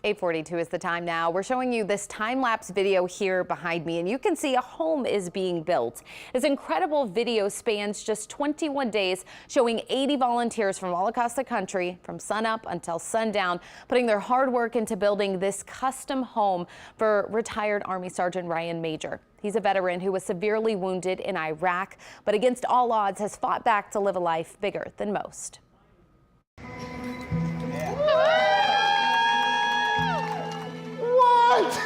8:42 is the time now. We're showing you this time-lapse video here behind me, and you can see a home is being built. This incredible video spans just 21 days, showing 80 volunteers from all across the country, from sunup until sundown, putting their hard work into building this custom home for retired Army Sgt Ryan Major. He's a veteran who was severely wounded in Iraq, but against all odds has fought back to live a life bigger than most. What?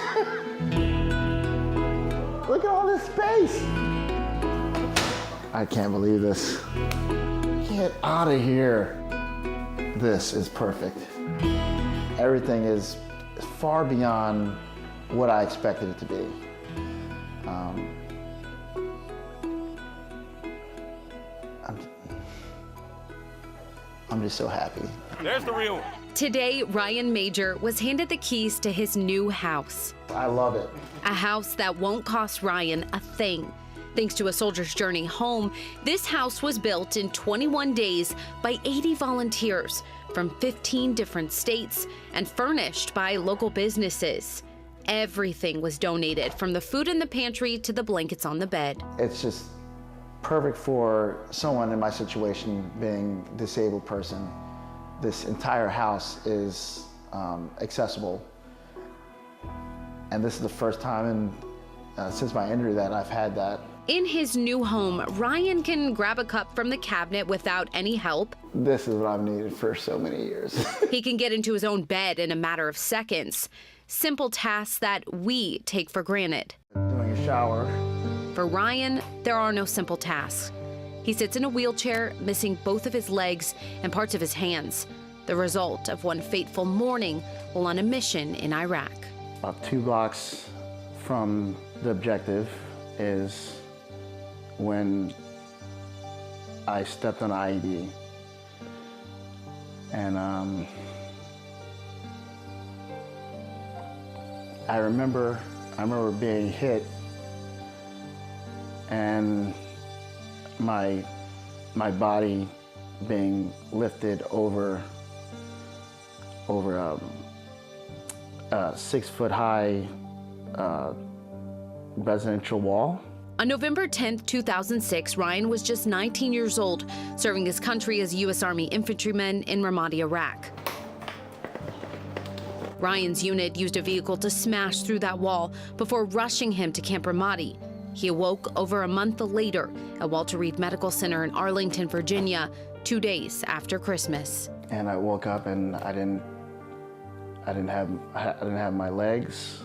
Look at all this space. I can't believe this. Get out of here. This is perfect. Everything is far beyond what I expected it to be. I'm just so happy. There's the real one. Today, Ryan Major was handed the keys to his new house. I love it. A house that won't cost Ryan a thing. Thanks to a Soldier's Journey home, this house was built in 21 days by 80 volunteers from 15 different states and furnished by local businesses. Everything was donated, from the food in the pantry to the blankets on the bed. It's just perfect for someone in my situation, being a disabled person. This entire house is accessible. And this is the first time since my injury that I've had that. In his new home, Ryan can grab a cup from the cabinet without any help. This is what I've needed for so many years. He can get into his own bed in a matter of seconds. Simple tasks that we take for granted. Doing a shower. For Ryan, there are no simple tasks. He sits in a wheelchair, missing both of his legs and parts of his hands, the result of one fateful morning while on a mission in Iraq. About 2 blocks from the objective is when I stepped on IED. And I remember being hit, and my body being lifted over a 6-foot-high residential wall. On November 10, 2006, Ryan was just 19 years old, serving his country as a U.S. Army infantryman in Ramadi, Iraq. Ryan's unit used a vehicle to smash through that wall before rushing him to Camp Ramadi. He awoke over a month later at Walter Reed Medical Center in Arlington, Virginia, 2 days after Christmas. And I woke up and I didn't have my legs.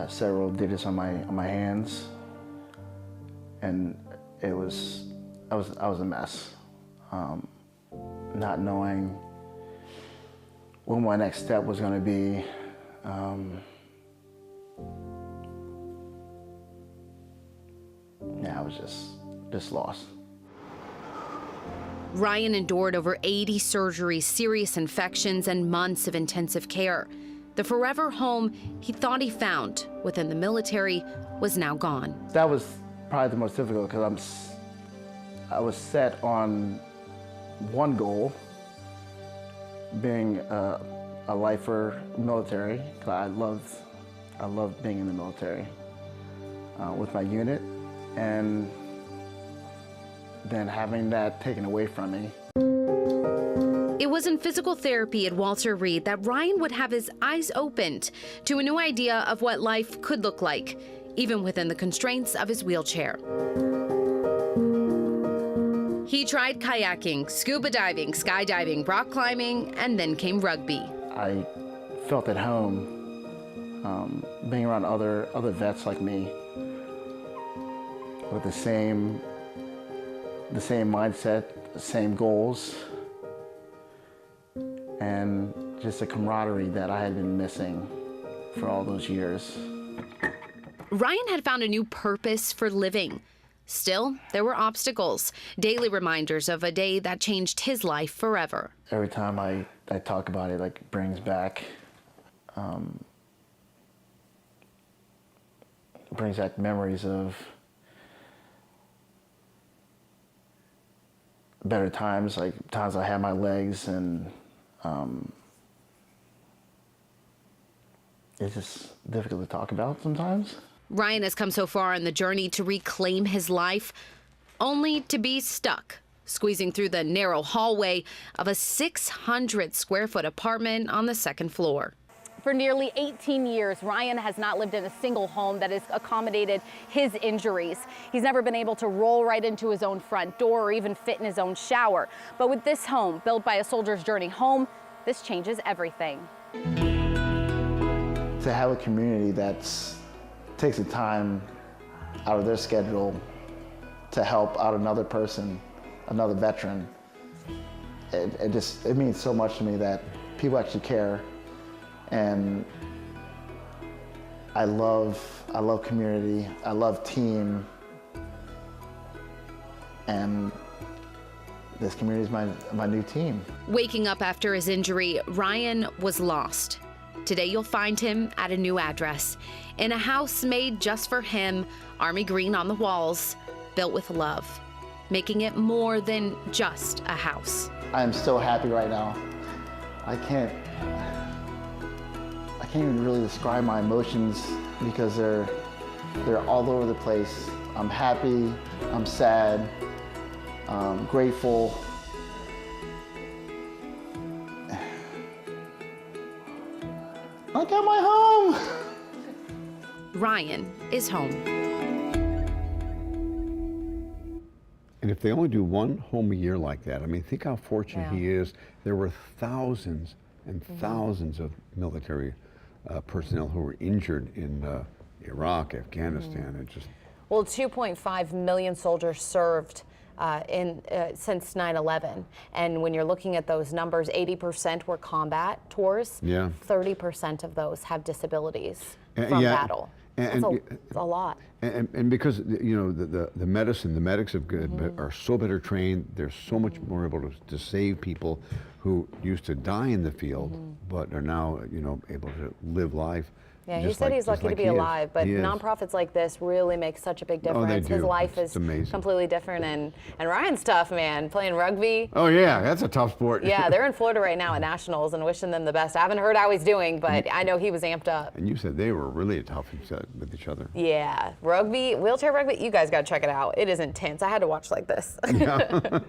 Several digits on my hands, and I was a mess. Not knowing what my next step was going to be. Yeah, I was just lost. Ryan endured over 80 surgeries, serious infections, and months of intensive care. The forever home he thought he found within the military was now gone. That was probably the most difficult, because I was set on one goal, being a lifer military, because I loved being in the military with my unit, and then having that taken away from me. It was in physical therapy at Walter Reed that Ryan would have his eyes opened to a new idea of what life could look like, even within the constraints of his wheelchair. He tried kayaking, scuba diving, skydiving, rock climbing, and then came rugby. I felt at home being around other vets like me with the same mindset, the same goals, and just a camaraderie that I had been missing for all those years. Ryan had found a new purpose for living. Still, there were obstacles, daily reminders of a day that changed his life forever. Every time I talk about it, like, brings back memories of better times, like times I had my legs, and it's just difficult to talk about sometimes. Ryan has come so far on the journey to reclaim his life, only to be stuck, squeezing through the narrow hallway of a 600-square-foot apartment on the second floor. For nearly 18 years, Ryan has not lived in a single home that has accommodated his injuries. He's never been able to roll right into his own front door or even fit in his own shower. But with this home, built by a Soldier's Journey home, this changes everything. To have a community that takes the time out of their schedule to help out another person, another veteran, it means so much to me that people actually care. And I love community, I love team, and this community is my new team. Waking up after his injury, Ryan was lost. Today you'll find him at a new address, in a house made just for him, army green on the walls, built with love, making it more than just a house. I am so happy right now. I can't even really describe my emotions because they're all over the place. I'm happy, I'm sad, I'm grateful. I got my home! Ryan is home. And if they only do one home a year like that, I mean, think how fortunate he is. There were thousands and thousands of military personnel who were injured in Iraq, Afghanistan, and just... Well, 2.5 million soldiers served since 9/11, and when you're looking at those numbers, 80% were combat tours. Yeah. 30% of those have disabilities from battle. That's a lot. And because the medicine, the medics are so better trained. They're so much more able to save people who used to die in the field, but are now able to live life. Yeah, he said he's lucky to be alive, but nonprofits like this really make such a big difference. Oh, they do. His life is completely different, and Ryan's tough, man, playing rugby. Oh yeah, that's a tough sport. Yeah, they're in Florida right now at Nationals and wishing them the best. I haven't heard how he's doing, but I know he was amped up. And you said they were really tough with each other. Yeah, rugby, wheelchair rugby, you guys got to check it out. It is intense. I had to watch like this. Yeah.